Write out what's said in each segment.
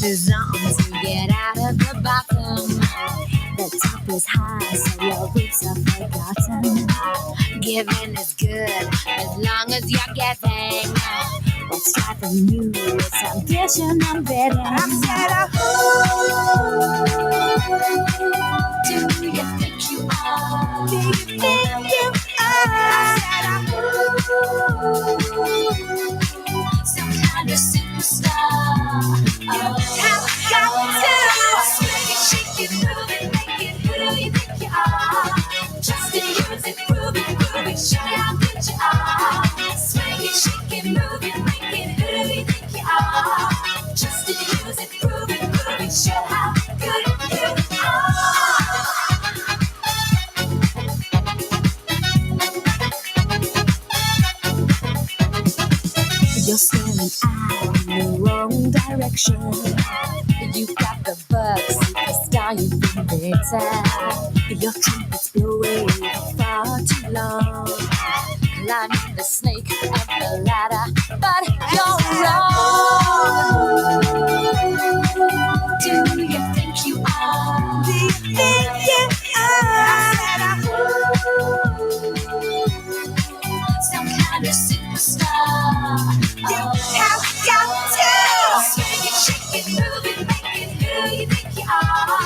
is on to get out of the bottom. The top is high, so your roots are forgotten. Giving is good as long as you're giving. What's driving you is ambition and bidding. I said, do you think you are? Do you think you are? I said, some kind of superstar. You have got to swing it, shake it, move it, make it. Who do you think you are? Just to use it, prove it, show me how good you are. Swing it, shake it, move it, make it. Who do you think you are? Just to use it, prove it, show how good you are. You're staring out in the wrong direction. You've got the bug, superstar, you've been bitten. Your trumpet's blowing far too long. Climbing the snake up the ladder, but you're wrong. Do you think you are? Do you think you are? Some kind of superstar. You have got to swing it, shake it, move it, make it. Who do you think you are?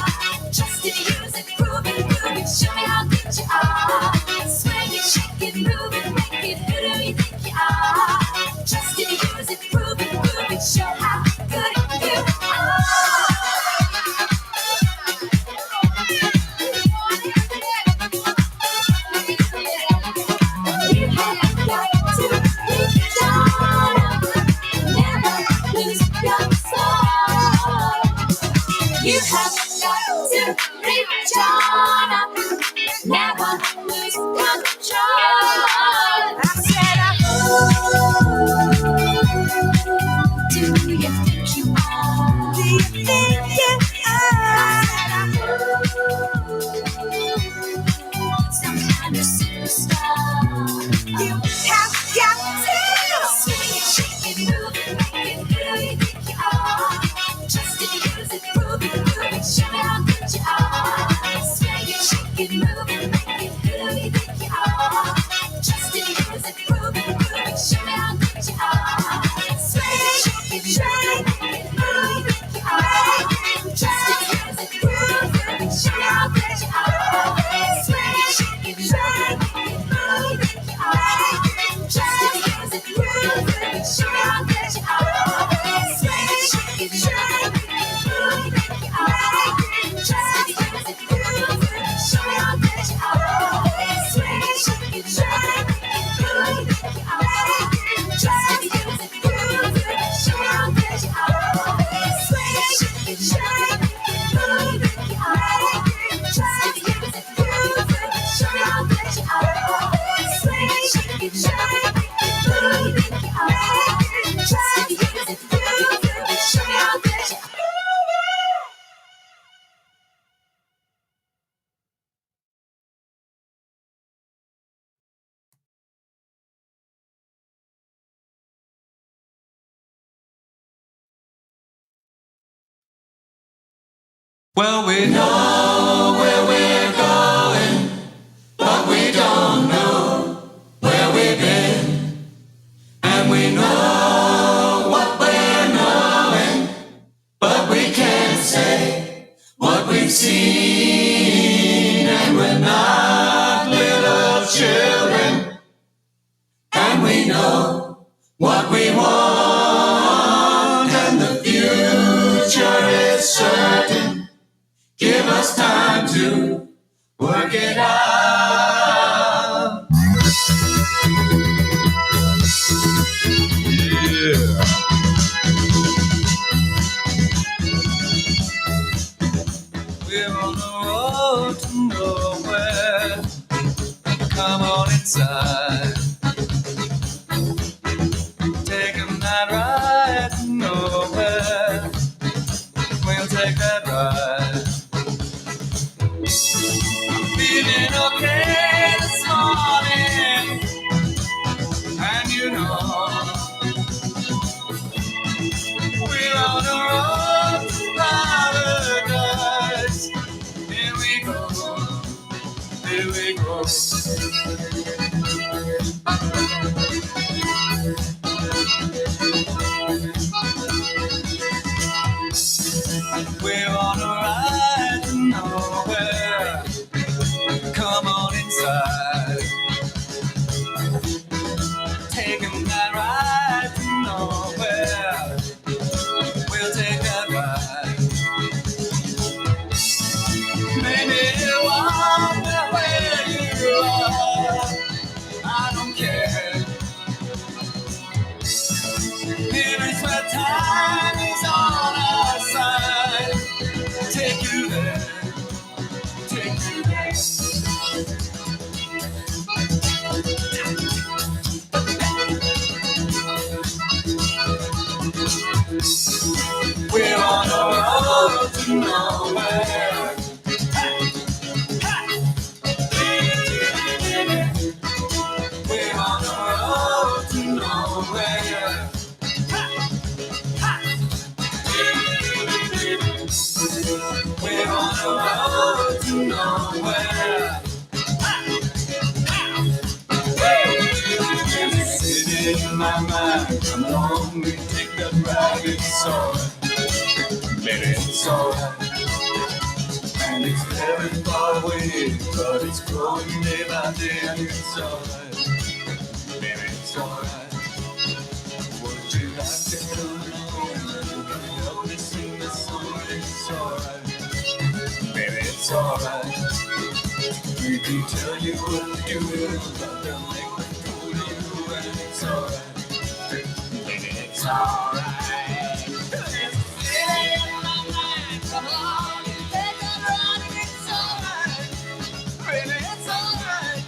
Just to use it, prove it, show me how good you are. Swing it, shake it, move it, make it. Who do you think you are? Just to use it, prove it, show how good you are. You have got to reach on up, never lose control. I said, do you think you are? Do you think you are? Some kind of superstar. You have got to swing it, shake it, move it, make it. Who do you think you are? Just to use it, prove it, show me how good you are. Swing it, shake it, move it, make it. Who do you think you are? Just to use it, prove it, show me how good you are. Swing it, shake it, make it. Who do you think you are? Just to use it, prove it, show me how good you are. Swing it, shake it, make it. Who do you think you are? Just to use it, prove it, show me how good you are. Swing it, shake it, make it. Well, we know where we're going, but we don't know where we've been. And we know what we're knowing, but we can't say what we've seen. And we're not little children, and we know what we want, and the future is certain. Give us time to work it out. Yeah. We're on the road to nowhere. Come on inside. Taking that ride to nowhere. We'll take that ride. Feeling okay this morning, and you know we're on the road to We're on a ride to nowhere. Come on inside. Taking that ride to nowhere. We'll take that ride. Maybe wonder where you are. I don't care. Here is where time is on our side. Take you there. Take you there. We're on a road to nowhere. We're on a road to nowhere. We're on a road to nowhere. Sitting in my mind, come along, we take that ride. It's alright, baby, it's alright. And it's very far away, but it's growing day by day, and it's alright, baby, it's alright. Would you like to come along and help me sing this song? It's alright, baby, it's alright. We can tell you what to do, but they'll make me fool you, and it's alright, baby, it's alright. Come along and take a ride, it's alright, baby, it's alright.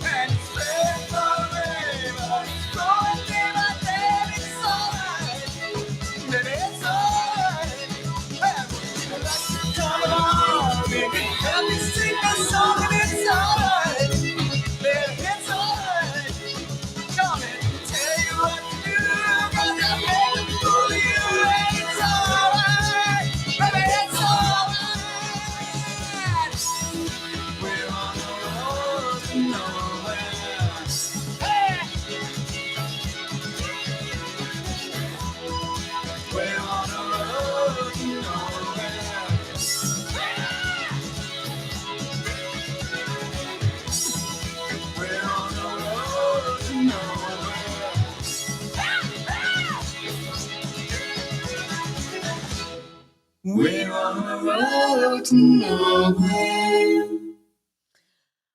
And it's very far away, but it's growing day by day, it's alright, baby, it's alright. Well, would you like to come along, baby, help me sing a song, and it's alright, baby, it's alright. Come and tell you what to do, 'cause I made a fool of you, and it's alright, baby, it's alright. We're on the road to nowhere. Hey! We're on the road to nowhere. We're on the road to nowhere. We're on the road to nowhere.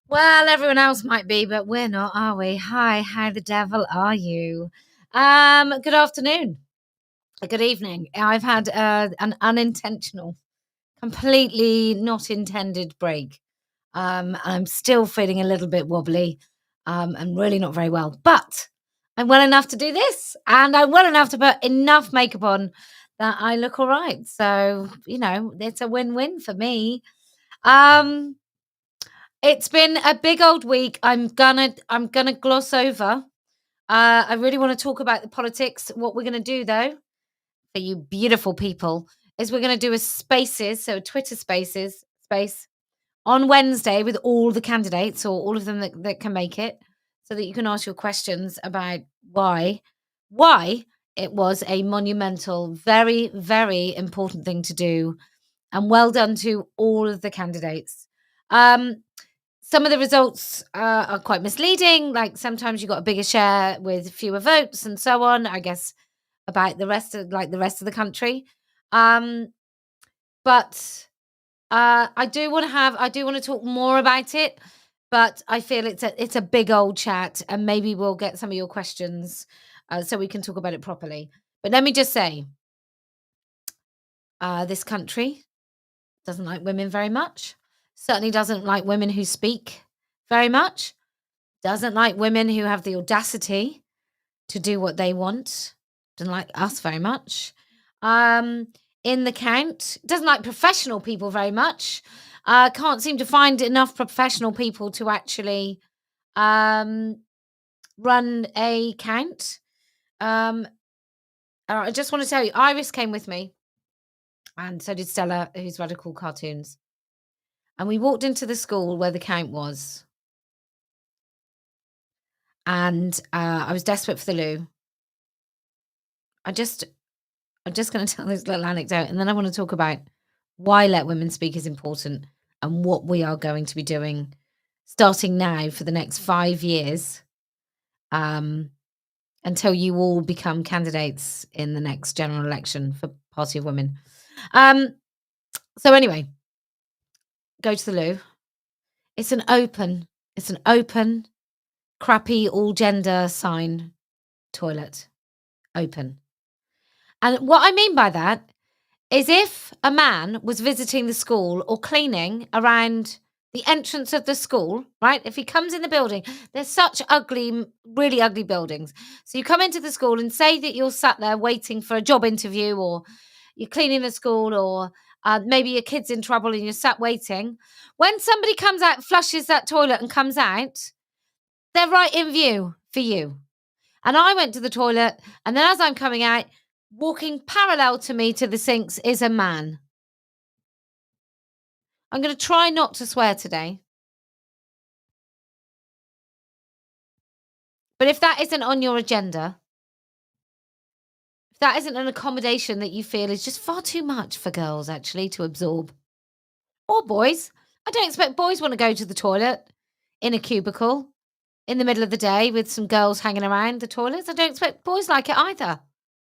Well, everyone else might be, but we're not, are we? Hi, how the devil are you? Good afternoon. Good evening. I've had an unintentional, completely not intended break. I'm still feeling a little bit wobbly. I'm really not very well, but I'm well enough to do this, and I'm well enough to put enough makeup on that I look all right. So, it's a win-win for me. It's been a big old week. I'm gonna gloss over. I really want to talk about the politics. What we're gonna do though, for you beautiful people, is we're gonna do a spaces, so a Twitter spaces space on Wednesday with all the candidates or all of them that can make it, so that you can ask your questions about why it was a monumental, very, very important thing to do. And well done to all of the candidates. Some of the results are quite misleading. Like sometimes you got a bigger share with fewer votes and so on. I guess about the rest of the country. But I do want to talk more about it. But I feel it's a big old chat, and maybe we'll get some of your questions so we can talk about it properly. But let me just say, this country doesn't like women very much. Certainly doesn't like women who speak very much. Doesn't like women who have the audacity to do what they want. Doesn't like us very much. In the count, doesn't like professional people very much. Can't seem to find enough professional people to actually run a count. I just want to tell you, Iris came with me, and so did Stella, who's Radical Cartoons. And we walked into the school where the count was. And I was desperate for the loo. I just I'm just going to tell this little anecdote, and then I want to talk about why Let Women Speak is important and what we are going to be doing starting now for the next 5 years, um, until you all become candidates in the next general election for Party of Women. So anyway, go to the loo. It's an open, crappy, all gender sign toilet. Open. And what I mean by that is if a man was visiting the school or cleaning around the entrance of the school, right? If he comes in the building, there's such ugly, really ugly buildings. So you come into the school and say that you're sat there waiting for a job interview, or you're cleaning the school, or maybe your kid's in trouble and you're sat waiting. When somebody comes out, flushes that toilet and comes out, they're right in view for you. And I went to the toilet, and then as I'm coming out, walking parallel to me to the sinks is a man. I'm going to try not to swear today. But if that isn't on your agenda, if that isn't an accommodation that you feel is just far too much for girls actually to absorb, or boys, I don't expect boys want to go to the toilet in a cubicle in the middle of the day with some girls hanging around the toilets. I don't expect boys like it either.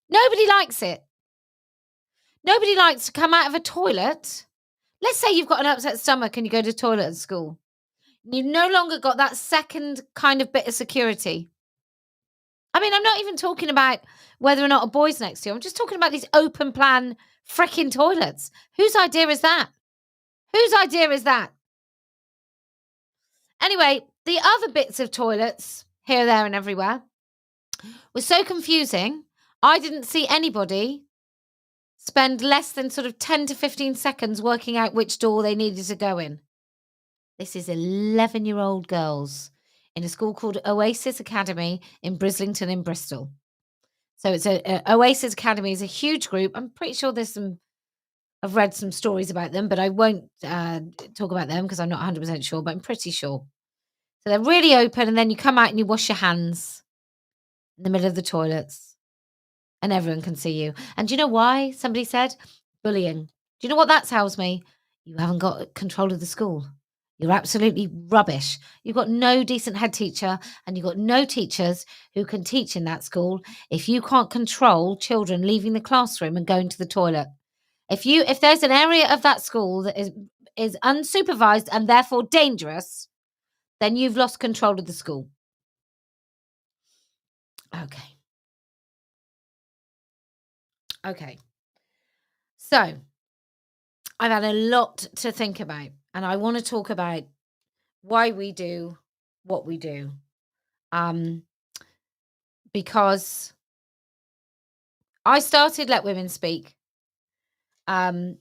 Nobody likes it. Nobody likes to come out of a toilet. Let's say you've got an upset stomach and you go to the toilet at school. You've no longer got that second kind of bit of security. I mean, I'm not even talking about whether or not a boy's next to you. I'm just talking about these open plan freaking toilets. Whose idea is that? Whose idea is that? Anyway, the other bits of toilets here, there, and everywhere was so confusing. I didn't see anybody spend less than sort of 10 to 15 seconds working out which door they needed to go in. This is 11-year-old girls in a school called Oasis Academy in Brislington in Bristol. So it's Oasis Academy is a huge group. I'm pretty sure I've read some stories about them, but I won't talk about them because I'm not 100% sure, but I'm pretty sure. So they're really open, and then you come out and you wash your hands in the middle of the toilets, and everyone can see you. And do you know why? Somebody said bullying. Do you know what that tells me? You haven't got control of the school. You're absolutely rubbish. You've got no decent head teacher, and you've got no teachers who can teach in that school if you can't control children leaving the classroom and going to the toilet. If there's an area of that school that is unsupervised and therefore dangerous, then you've lost control of the school. Okay. So I've had a lot to think about, and I want to talk about why we do what we do. Because I started Let Women Speak. There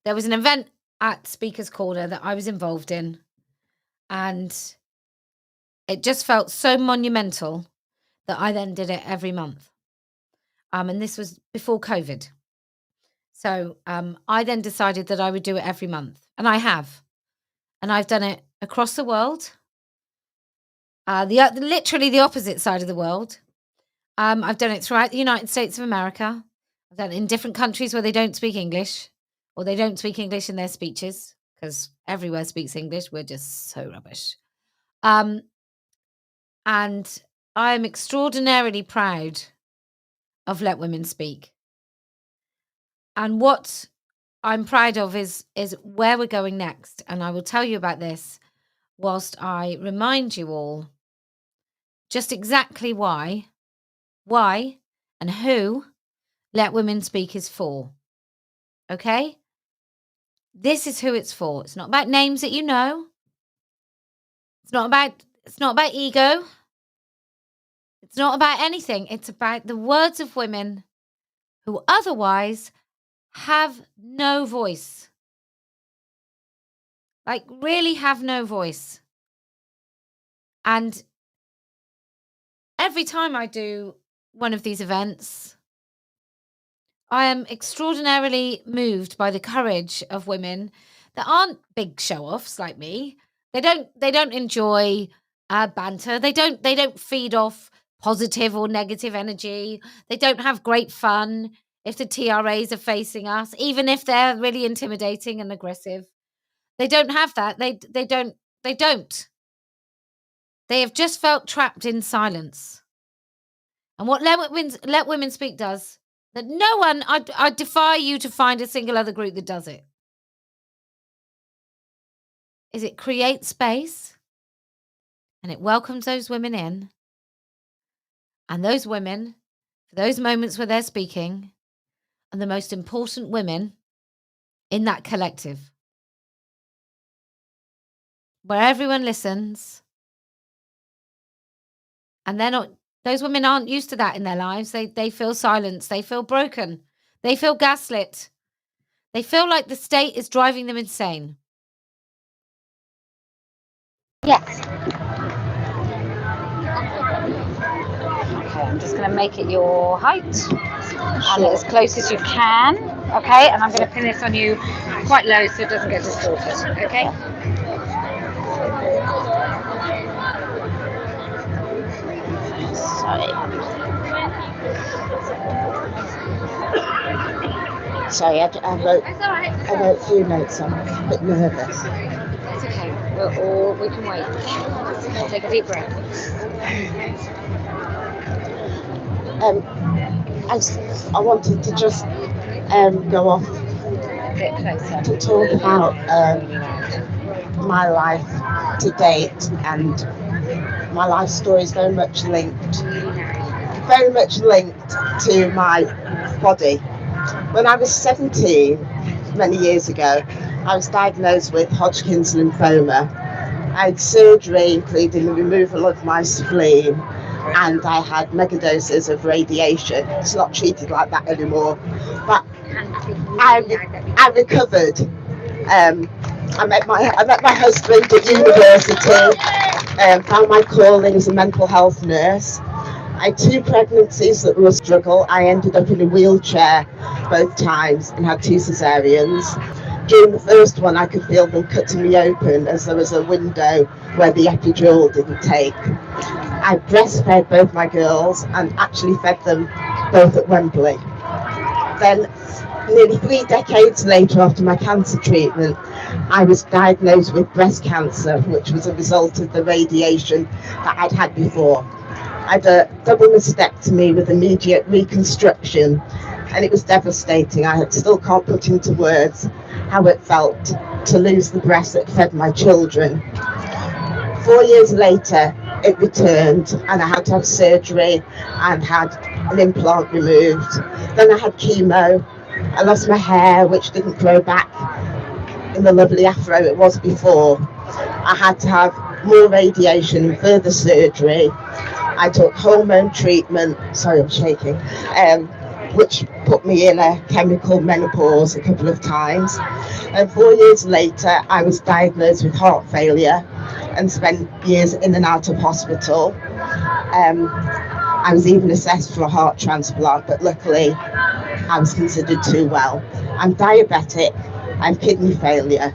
was an event at Speaker's Corner that I was involved in, and it just felt so monumental that I then did it every month. And this was before COVID. So I then decided that I would do it every month, and I have. And I've done it across the world, literally the opposite side of the world. I've done it throughout the United States of America. I've done it in different countries where they don't speak English, or they don't speak English in their speeches, because everywhere speaks English. We're just so rubbish. And I am extraordinarily proud of Let Women Speak. And what I'm proud of is where we're going next. And I will tell you about this whilst I remind you all just exactly why, and who Let Women Speak is for. Okay? This is who it's for. It's not about names that you know. It's not about ego. It's not about anything. It's about the words of women who otherwise have no voice. Like, really have no voice. And every time I do one of these events, I am extraordinarily moved by the courage of women that aren't big show-offs like me. They don't enjoy banter. They don't feed off positive or negative energy. They don't have great fun. if the TRAs are facing us, even if they're really intimidating and aggressive. They don't have that. They don't. They have just felt trapped in silence. And what Let Women Speak does, that no one, I defy you to find a single other group that does it, is it creates space and it welcomes those women in. And those women, for those moments where they're speaking, are the most important women in that collective, where everyone listens. And those women aren't used to that in their lives. They feel silenced. They feel broken. They feel gaslit. They feel like the state is driving them insane. Yes. Okay, I'm just going to make it your height and as close as you can. Okay, and I'm going to pin this on you quite low so it doesn't get distorted. Okay. Sorry, I wrote a few notes. I'm a bit nervous. It's okay. We can wait. Take a deep breath. I wanted to just go off a bit closer to talk about my life to date, and my life story is very much linked to my body. When I was 17, many years ago, I was diagnosed with Hodgkin's lymphoma. I had surgery, including the removal of my spleen, and I had megadoses of radiation. It's not treated like that anymore, but I recovered. I met my husband at university, found my calling as a mental health nurse. I had 2 pregnancies that were a struggle. I ended up in a wheelchair both times and had 2 cesareans. During the first one, I could feel them cutting me open as there was a window where the epidural didn't take. I breastfed both my girls and actually fed them both at Wembley. Then, nearly 3 decades later, after my cancer treatment, I was diagnosed with breast cancer, which was a result of the radiation that I'd had before. I had a double mastectomy with immediate reconstruction, and it was devastating. I still can't put into words how it felt to lose the breast that fed my children. 4 years later, it returned, and I had to have surgery and had an implant removed. Then I had chemo. I lost my hair, which didn't grow back in the lovely afro it was before. I had to have more radiation and further surgery. I took hormone treatment, sorry I'm shaking, which put me in a chemical menopause a couple of times. And 4 years later, I was diagnosed with heart failure and spent years in and out of hospital. I was even assessed for a heart transplant, but luckily I was considered too well. I'm diabetic, I have kidney failure.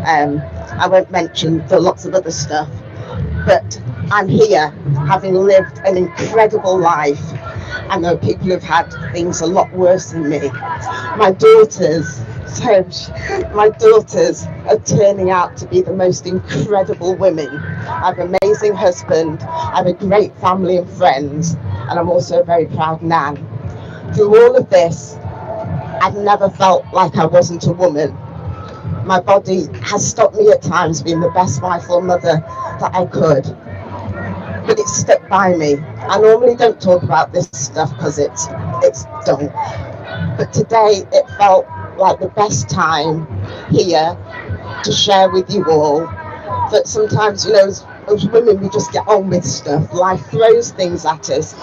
I won't mention the lots of other stuff, but I'm here having lived an incredible life. I know people have had things a lot worse than me. My daughters are turning out to be the most incredible women. I have an amazing husband, I have a great family and friends, and I'm also a very proud nan. Through all of this, I've never felt like I wasn't a woman. My body has stopped me at times being the best wife or mother that I could, but it's stuck by me. I normally don't talk about this stuff because it's dull, but today it felt like the best time here to share with you all that sometimes, you know, as women, we just get on with stuff. Life throws things at us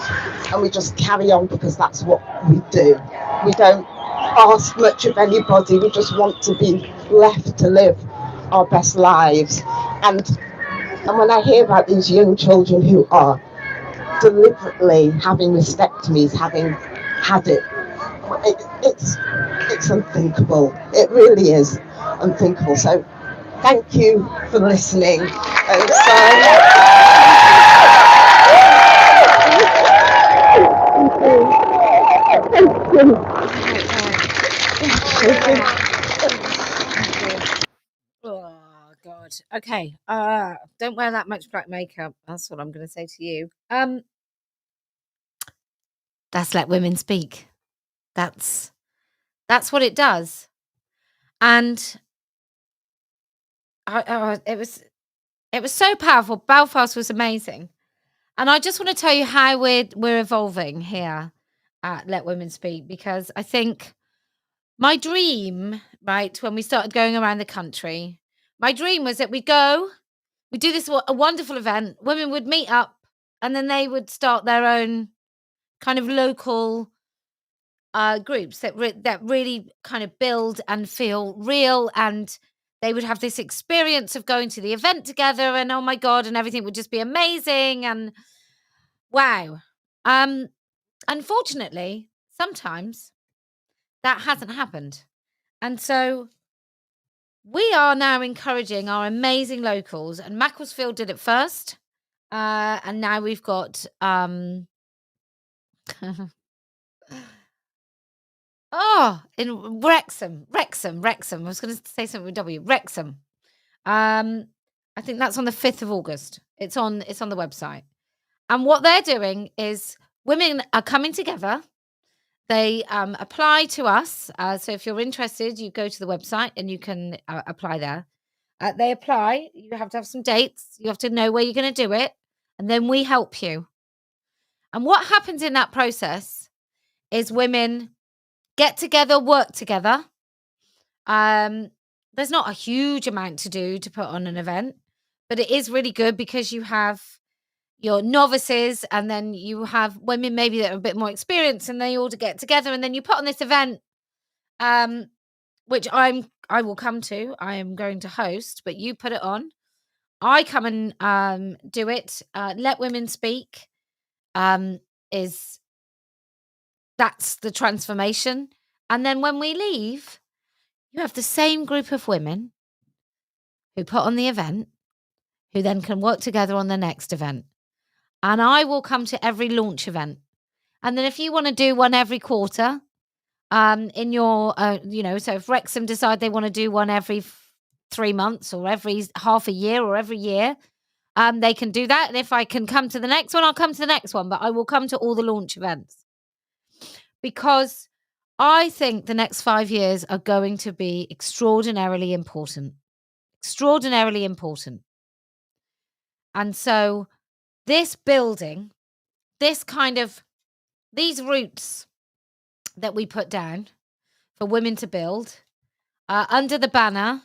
and we just carry on because that's what we do. We don't ask much of anybody. We just want to be left to live our best lives. And when I hear about these young children who are deliberately having mastectomies, having had it's unthinkable. It really is unthinkable. So thank you for listening. Thank you. Oh God. Okay. Don't wear that much black makeup. That's what I'm going to say to you. That's Let Women Speak. That's what it does. And it was so powerful. Belfast was amazing. And I just want to tell you how we're evolving here at Let Women Speak, because I think my dream, right, when we started going around the country, my dream was that we'd do this a wonderful event, women would meet up, and then they would start their own kind of local groups that really kind of build and feel real, and they would have this experience of going to the event together, and oh my God, and everything would just be amazing, and wow. Unfortunately, sometimes that hasn't happened. And so we are now encouraging our amazing locals, and Macclesfield did it first. And now we've got in Wrexham. I was going to say something with W. Wrexham. I think that's on the 5th of August. It's on the website. And what they're doing is women are coming together. They apply to us. So if you're interested, you go to the website and you can apply there. They apply. You have to have some dates. You have to know where you're going to do it. And then we help you. And what happens in that process is women get together, work together. There's not a huge amount to do to put on an event, but it is really good because you have your novices, and then you have women maybe that are a bit more experienced, and they all get together, and then you put on this event, which I will come to. I am going to host, but you put it on. I come and do it. Let Women Speak that's the transformation. And then when we leave, you have the same group of women who put on the event, who then can work together on the next event. And I will come to every launch event. And then if you want to do one every quarter, in your, so if Wrexham decide they want to do one every 3 months or every half a year or every year, they can do that. And if I can come to the next one, I'll come to the next one. But I will come to all the launch events, because I think the next 5 years are going to be extraordinarily important. Extraordinarily important. And so this building, these roots that we put down for women to build, under the banner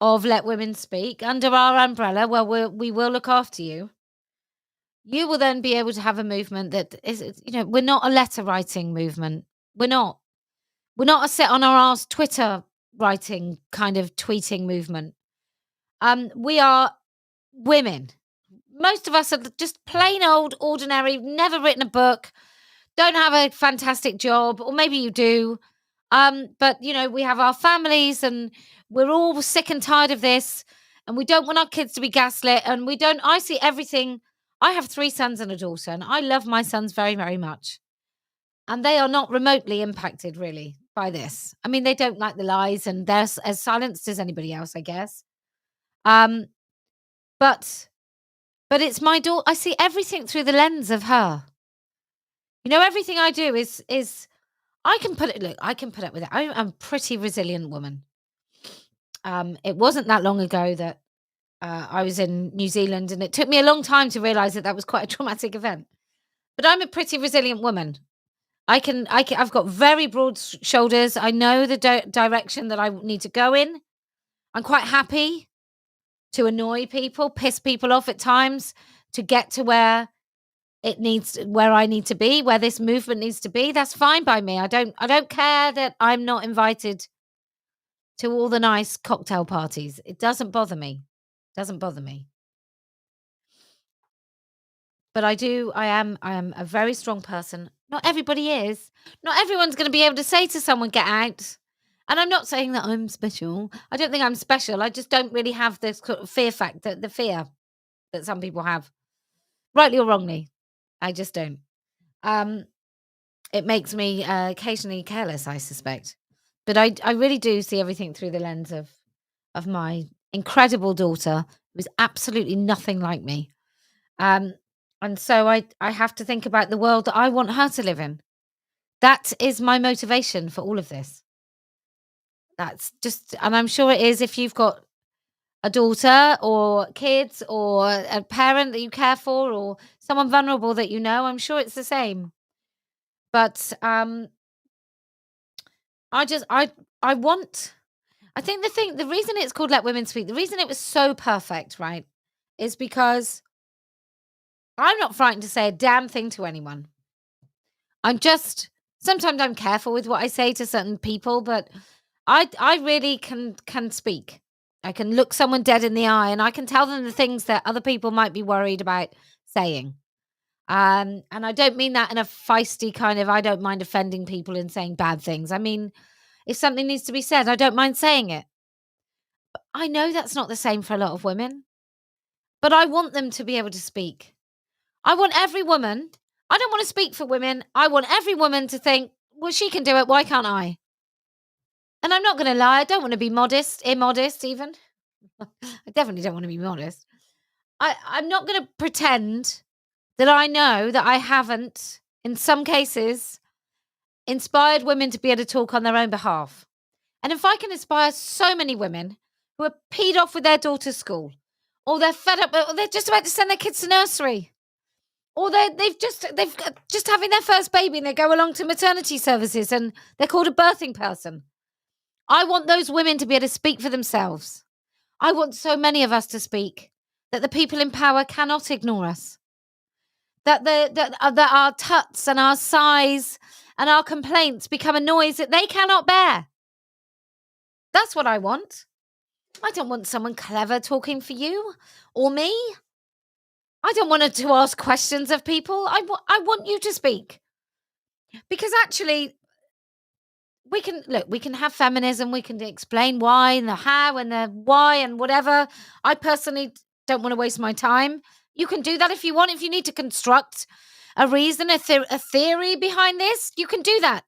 of Let Women Speak, under our umbrella, where we will look after you, you will then be able to have a movement that is, we're not a letter writing movement. We're not a sit on our arse Twitter writing kind of tweeting movement. We are women. Most of us are just plain old, ordinary, never written a book, don't have a fantastic job, or maybe you do. But we have our families, and we're all sick and tired of this, and we don't want our kids to be gaslit, and I see everything. I have 3 sons and a daughter, and I love my sons very, very much. And they are not remotely impacted really by this. I mean, they don't like the lies, and they're as silenced as anybody else, I guess. But it's my daughter. I see everything through the lens of her. Everything I do is I can put up with it. I'm a pretty resilient woman. It wasn't that long ago that I was in New Zealand, and it took me a long time to realize that was quite a traumatic event. But I'm a pretty resilient woman. I've got very broad shoulders. I know the direction that I need to go in. I'm quite happy to annoy people, piss people off at times, to get to where I need to be, where this movement needs to be. That's fine by me. I don't care that I'm not invited to all the nice cocktail parties. It doesn't bother me. But I am a very strong person. Not everybody is. Not everyone's going to be able to say to someone, get out. And I'm not saying that I'm special. I don't think I'm special. I just don't really have this fear factor, the fear that some people have. Rightly or wrongly. I just don't. It makes me occasionally careless, I suspect. But I really do see everything through the lens of my incredible daughter, who is absolutely nothing like me. Um, and so I have to think about the world that I want her to live in. That is my motivation for all of this. That's just, and I'm sure it is if you've got a daughter or kids or a parent that you care for or someone vulnerable that you know, I'm sure it's the same. But I just I want I think the reason it's called Let Women Speak, the reason it was so perfect, right, is because I'm not frightened to say a damn thing to anyone. I'm just sometimes I'm careful with what I say to certain people, but I really can speak. I can look someone dead in the eye and I can tell them the things that other people might be worried about saying. And I don't mean that in a feisty kind of I don't mind offending people and saying bad things. I mean, if something needs to be said, I don't mind saying it. I know that's not the same for a lot of women, but I want them to be able to speak. I want every woman, I don't want to speak for women. I want every woman to think, well, she can do it. Why can't I? And I'm not going to lie. I don't want to be immodest even. I definitely don't want to be modest. I'm not going to pretend that I know that I haven't, in some cases, inspired women to be able to talk on their own behalf. And if I can inspire so many women who are peed off with their daughter's school, or they're fed up, or they're just about to send their kids to nursery, or they've just having their first baby and they go along to maternity services and they're called a birthing person. I want those women to be able to speak for themselves. I want so many of us to speak that the people in power cannot ignore us. That our tuts and our sighs and our complaints become a noise that they cannot bear. That's what I want. I don't want someone clever talking for you or me. I don't want to ask questions of people. I want you to speak. Because actually, we can have feminism, we can explain why and the how and the why and whatever. I personally don't want to waste my time. You can do that if you want. If you need to construct a reason, a theory behind this, you can do that.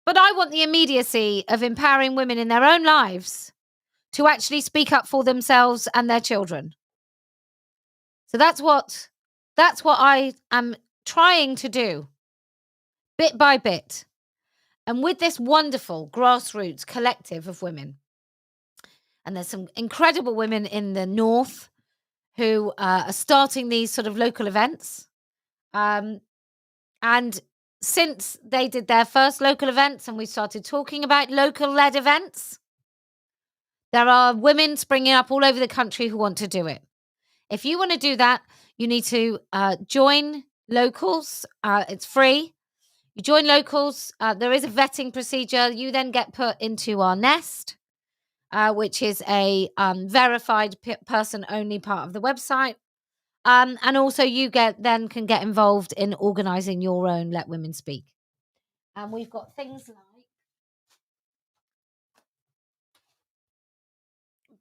But I want the immediacy of empowering women in their own lives to actually speak up for themselves and their children. So that's what I am trying to do, bit by bit. And with this wonderful grassroots collective of women, and there's some incredible women in the north who are starting these sort of local events. And since they did their first local events and we started talking about local-led events, there are women springing up all over the country who want to do it. If you want to do that, you need to join locals. It's free. You join locals. There is a vetting procedure. You then get put into our nest, which is a verified person-only part of the website. And also you can get involved in organising your own Let Women Speak. And we've got things like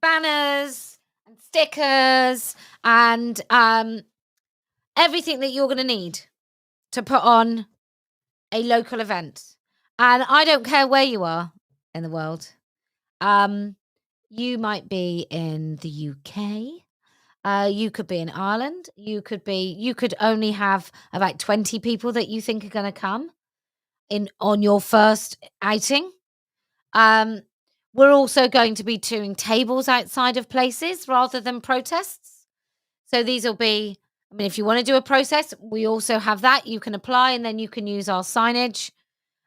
banners and stickers and everything that you're going to need to put on a local event. And I don't care where you are in the world. You might be in the UK. You could be in Ireland. You could only have about 20 people that you think are going to come on your first outing. We're also going to be doing tables outside of places rather than protests. So these will be, I mean, if you want to do a protest, we also have that. You can apply and then you can use our signage.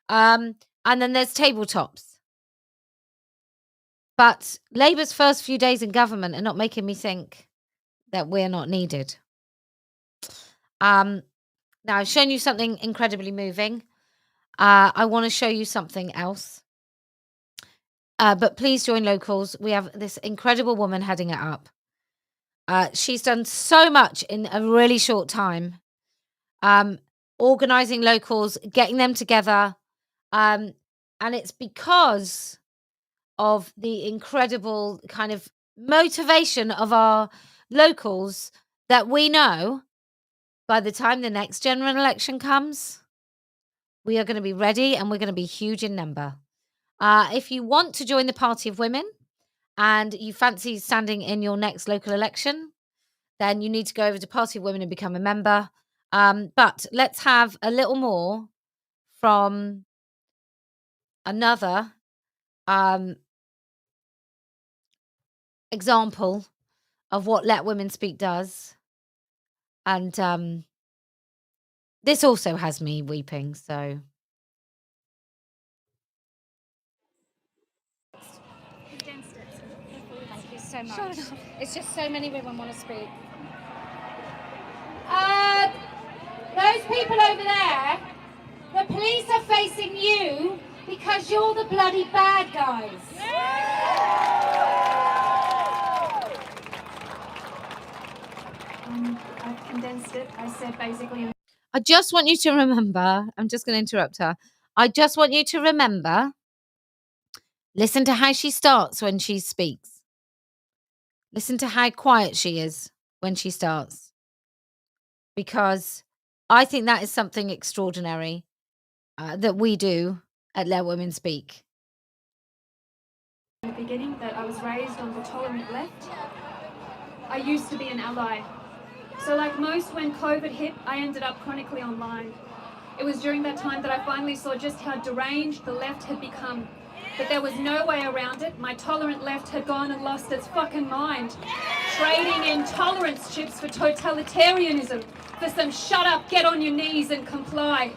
And then there's tabletops. But Labour's first few days in government are not making me think that we're not needed. Now, I've shown you something incredibly moving. I want to show you something else. But please join locals. We have this incredible woman heading it up. She's done so much in a really short time. Organising locals, getting them together. And it's because of the incredible kind of motivation of our locals that we know by the time the next general election comes, we are going to be ready and we're going to be huge in number. If you want to join the Party of Women and you fancy standing in your next local election, then you need to go over to Party of Women and become a member. But let's have a little more from another example of what Let Women Speak does. And this also has me weeping, so. Condensed it. Thank you so much. It's just so many women want to speak. Those people over there, the police are facing you because you're the bloody bad guys. I've condensed it. I said basically. I just want you to remember, I'm just going to interrupt her. I just want you to remember, listen to how she starts when she speaks. Listen to how quiet she is when she starts. Because I think that is something extraordinary that we do at Let Women Speak. At the beginning that I was raised on the tolerant left. I used to be an ally. So like most, when COVID hit, I ended up chronically online. It was during that time that I finally saw just how deranged the left had become. But there was no way around it. My tolerant left had gone and lost its fucking mind. Trading intolerance chips for totalitarianism, for some shut up, get on your knees and comply.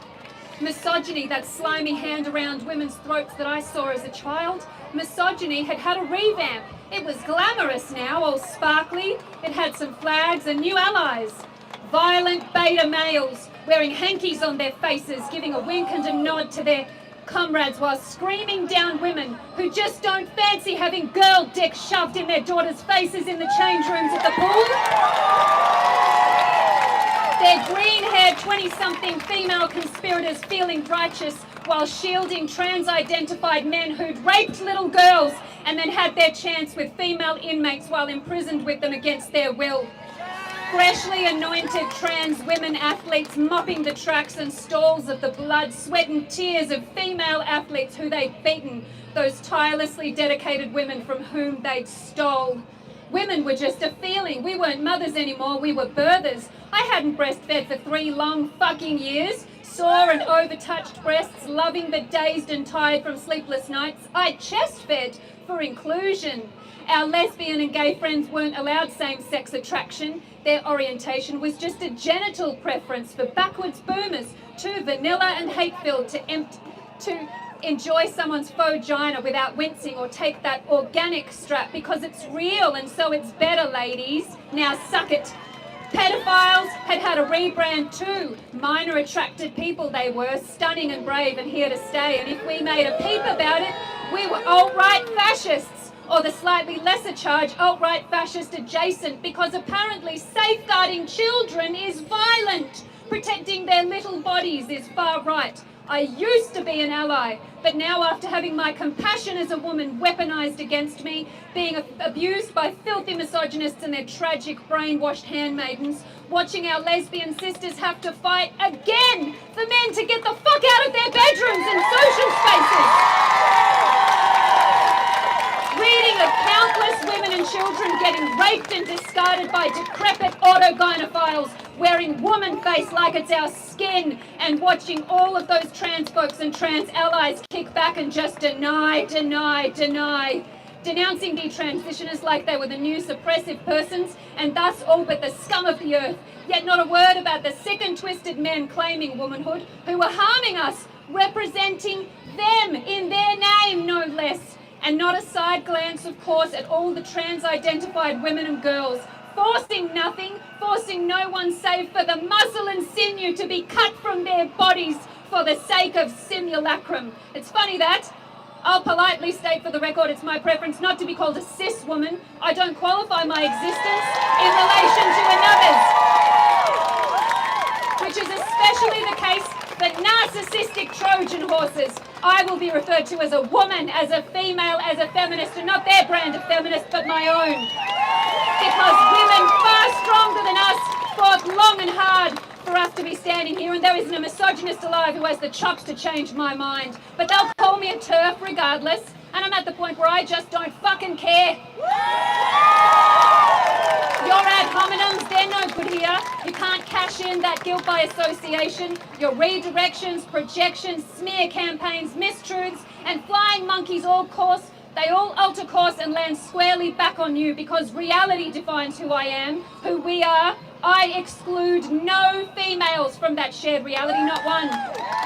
Misogyny, that slimy hand around women's throats that I saw as a child, misogyny had had a revamp. It was glamorous now, all sparkly. It had some flags and new allies. Violent beta males wearing hankies on their faces, giving a wink and a nod to their comrades while screaming down women who just don't fancy having girl dick shoved in their daughters' faces in the change rooms at the pool. Their green-haired 20-something female conspirators feeling righteous while shielding trans-identified men who'd raped little girls and then had their chance with female inmates while imprisoned with them against their will. Freshly anointed trans women athletes mopping the tracks and stalls of the blood, sweat and tears of female athletes who they'd beaten, those tirelessly dedicated women from whom they'd stole. Women were just a feeling. We weren't mothers anymore, we were birthers. I hadn't breastfed for 3 long fucking years. Sore and overtouched breasts, loving but dazed and tired from sleepless nights. I chest fed for inclusion. Our lesbian and gay friends weren't allowed same-sex attraction. Their orientation was just a genital preference for backwards boomers, too vanilla and hate-filled to enjoy someone's vagina without wincing or take that organic strap because it's real and so it's better, ladies. Now suck it. Pedophiles had had a rebrand too. Minor attracted people they were, stunning and brave and here to stay. And if we made a peep about it, we were alt-right fascists. Or the slightly lesser charge, alt-right fascist adjacent, because apparently safeguarding children is violent. Protecting their little bodies is far right. I used to be an ally, but now after having my compassion as a woman weaponized against me, being abused by filthy misogynists and their tragic brainwashed handmaidens, watching our lesbian sisters have to fight again for men to get the fuck out of their bedrooms and social spaces. Reading of countless women and children getting raped and discarded by decrepit autogynephiles, wearing woman face like it's our skin, and watching all of those trans folks and trans allies kick back and just deny. Denouncing detransitioners like they were the new suppressive persons and thus all but the scum of the earth. Yet not a word about the sick and twisted men claiming womanhood who were harming us, representing them in their name, no less. And not a side glance, of course, at all the trans-identified women and girls, forcing nothing, forcing no one save for the muscle and sinew to be cut from their bodies for the sake of simulacrum. It's funny that. I'll politely state for the record it's my preference not to be called a cis woman. I don't qualify my existence in relation to another's, which is especially the case for narcissistic Trojan horses. I will be referred to as a woman, as a female, as a feminist, and not their brand of feminist, but my own. Because women far stronger than us fought long and hard for us to be standing here, and there isn't a misogynist alive who has the chops to change my mind. But they'll call me a TERF regardless, and I'm at the point where I just don't fucking care. Your ad hominems, they're no good here. You can't cash in that guilt by association. Your redirections, projections, smear campaigns, mistruths, and flying monkeys they all alter course and land squarely back on you, because reality defines who I am, who we are. I exclude no females from that shared reality, not one.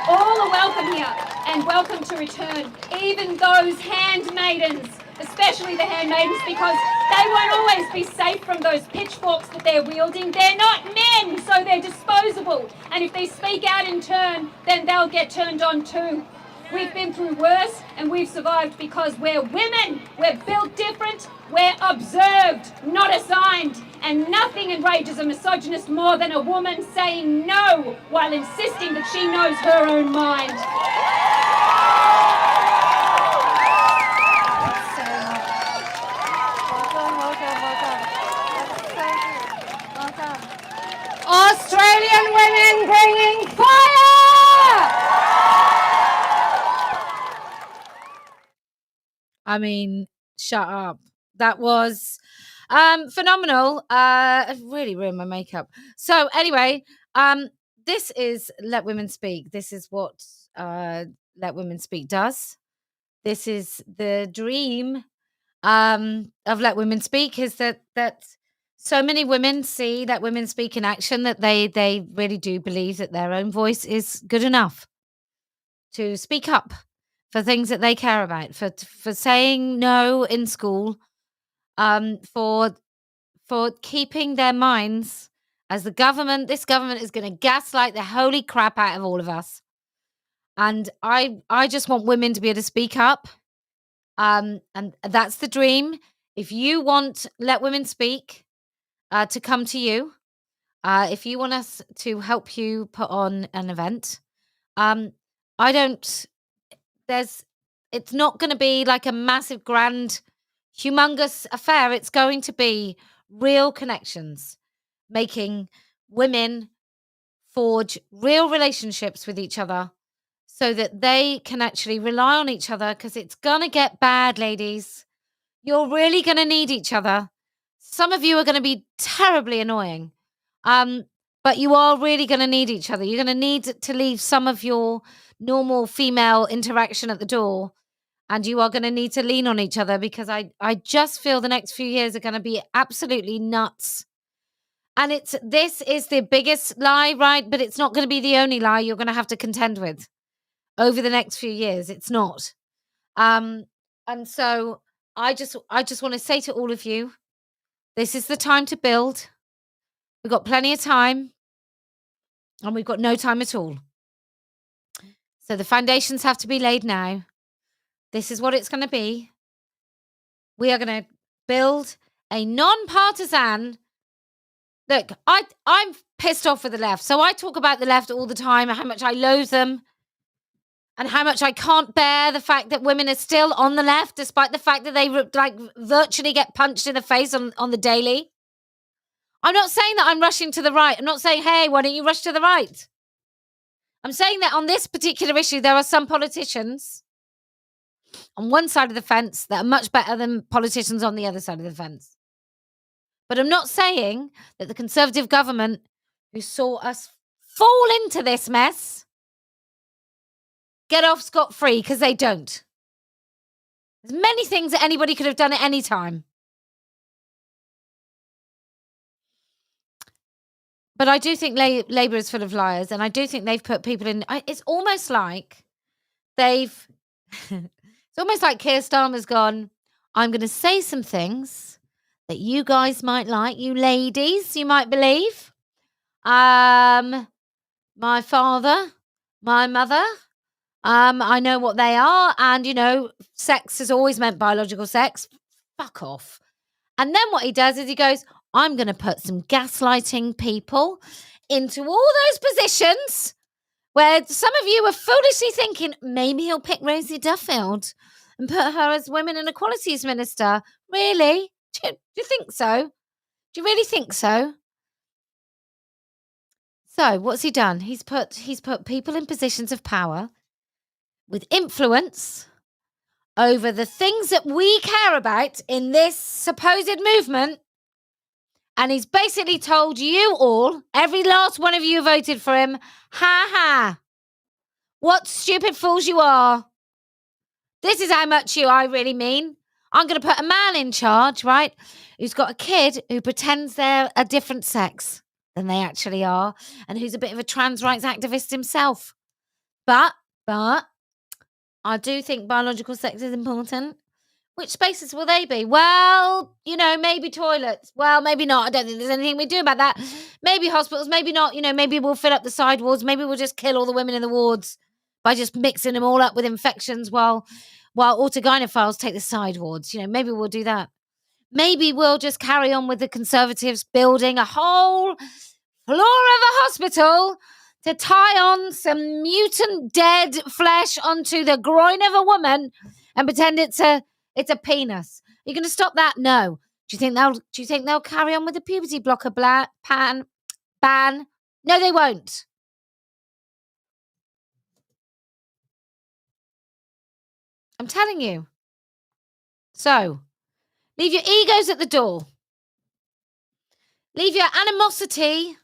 All are welcome here, and welcome to return, even those handmaidens, especially the handmaidens, because they won't always be safe from those pitchforks that they're wielding. They're not men, so they're disposable. And if they speak out in turn, then they'll get turned on too. We've been through worse, and we've survived because we're women. We're built different. We're observed, not assigned. And nothing enrages a misogynist more than a woman saying no while insisting that she knows her own mind. Australian women bringing fire! I mean, shut up. That was phenomenal. It really ruined my makeup. So anyway, this is Let Women Speak. This is what Let Women Speak does. This is the dream of Let Women Speak, is that so many women see Let Women Speak in action, that they really do believe that their own voice is good enough to speak up for things that they care about, for saying no in school, for keeping their minds, as this government is going to gaslight the holy crap out of all of us. And I just want women to be able to speak up. And that's the dream. If you want Let Women Speak to come to you, if you want us to help you put on an event, it's not going to be like a massive, grand, humongous affair. It's going to be real connections, making women forge real relationships with each other so that they can actually rely on each other, because it's going to get bad, ladies. You're really going to need each other. Some of you are going to be terribly annoying, but you are really going to need each other. You're going to need to leave some of your normal female interaction at the door, and you are going to need to lean on each other, because I just feel the next few years are going to be absolutely nuts. And this is the biggest lie, right? But it's not going to be the only lie you're going to have to contend with over the next few years. It's not. And so I just want to say to all of you, this is the time to build. We've got plenty of time, and we've got no time at all. So the foundations have to be laid now. This is what it's going to be. We are going to build a non-partisan. Look, I'm pissed off with the left. So I talk about the left all the time, how much I loathe them, and how much I can't bear the fact that women are still on the left, despite the fact that they virtually get punched in the face on the daily. I'm not saying that I'm rushing to the right. I'm not saying, hey, why don't you rush to the right? I'm saying that on this particular issue, there are some politicians on one side of the fence that are much better than politicians on the other side of the fence. But I'm not saying that the Conservative government, who saw us fall into this mess, get off scot-free, because they don't. There's many things that anybody could have done at any time. But I do think Labour is full of liars, and I do think they've put people in. It's almost like they've. It's almost like Keir Starmer's gone, I'm going to say some things that you guys might like, you ladies, you might believe. My father, my mother, I know what they are, and sex has always meant biological sex. Fuck off. And then what he does is he goes, I'm going to put some gaslighting people into all those positions where some of you are foolishly thinking maybe he'll pick Rosie Duffield and put her as Women and Equalities Minister. Really? Do you think so? Do you really think so? So what's he done? He's put people in positions of power with influence over the things that we care about in this supposed movement. And he's basically told you all, every last one of you who voted for him, ha ha, what stupid fools you are. This is how much I really mean. I'm going to put a man in charge, right, who's got a kid who pretends they're a different sex than they actually are, and who's a bit of a trans rights activist himself. But I do think biological sex is important. Which spaces will they be? Well, maybe toilets. Well, maybe not. I don't think there's anything we do about that. Maybe hospitals, maybe not. Maybe we'll fill up the side wards. Maybe we'll just kill all the women in the wards by just mixing them all up with infections while autogynephiles take the side wards. Maybe we'll do that. Maybe we'll just carry on with the Conservatives building a whole floor of a hospital to tie on some mutant dead flesh onto the groin of a woman and pretend it's a penis. Are you going to stop that? No. Do you think they'll carry on with the puberty blocker ban? No, they won't. I'm telling you. So, leave your egos at the door. Leave your animosity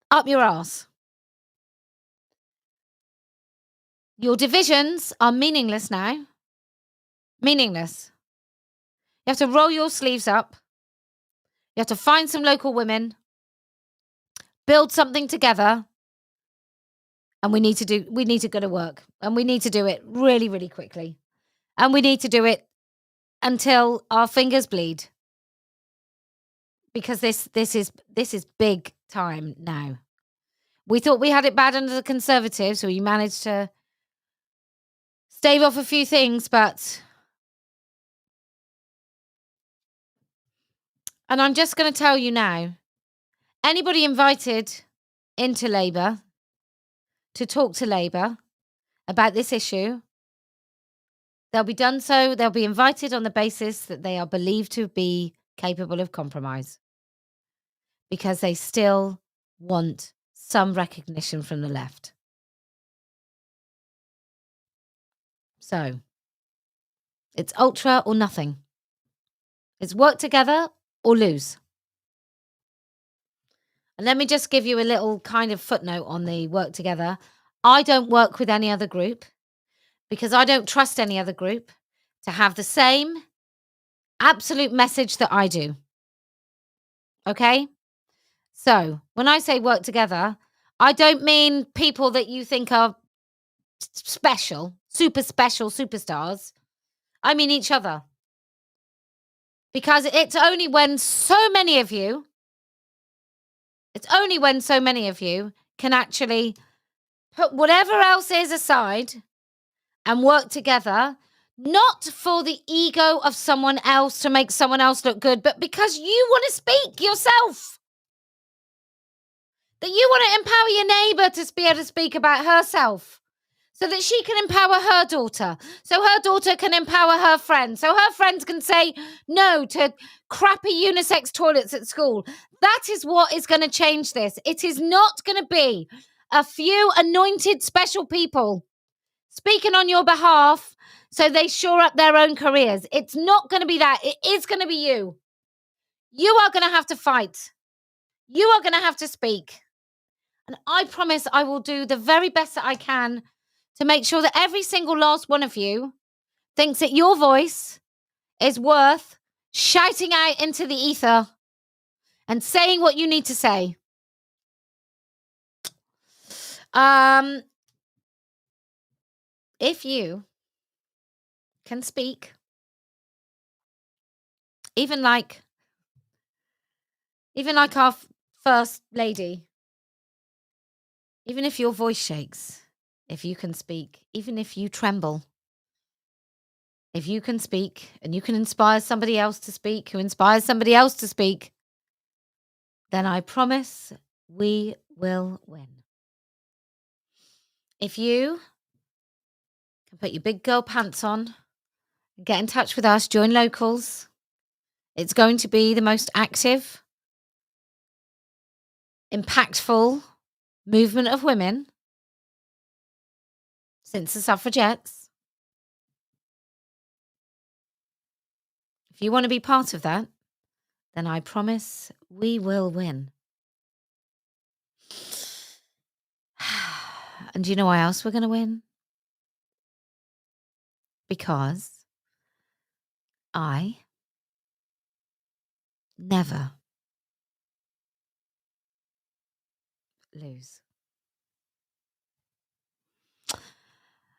up your arse. Your divisions are meaningless now. Meaningless. You have to roll your sleeves up. You have to find some local women, build something together, and we need to go to work, and we need to do it really, really quickly, and we need to do it until our fingers bleed, because this is big time now. We thought we had it bad under the Conservatives, so we managed to stave off a few things, and I'm just going to tell you now, anybody invited into Labour to talk to Labour about this issue, they'll be invited on the basis that they are believed to be capable of compromise, because they still want some recognition from the left. So, it's ultra or nothing. It's work together or lose. And let me just give you a little kind of footnote on the work together. I don't work with any other group because I don't trust any other group to have the same absolute message that I do. Okay? So, when I say work together, I don't mean people that you think are special, super special superstars. I mean each other. Because it's only when so many of you can actually put whatever else is aside and work together, not for the ego of someone else to make someone else look good, but because you want to speak yourself. That you want to empower your neighbour to be able to speak about herself, so that she can empower her daughter, so her daughter can empower her friends, so her friends can say no to crappy unisex toilets at school. That is what is going to change this. It is not going to be a few anointed special people speaking on your behalf so they shore up their own careers. It's not going to be that. It is going to be you. You are going to have to fight. You are going to have to speak. And I promise I will do the very best that I can to make sure that every single last one of you thinks that your voice is worth shouting out into the ether and saying what you need to say. If you can speak, even like our first lady, even if your voice shakes, if you can speak, even if you tremble, if you can speak and you can inspire somebody else to speak, who inspires somebody else to speak, then I promise we will win. If you can put your big girl pants on, get in touch with us, join locals, it's going to be the most active, impactful movement of women since the suffragettes. If you want to be part of that, then I promise we will win. And do you know why else we're going to win? Because I never lose.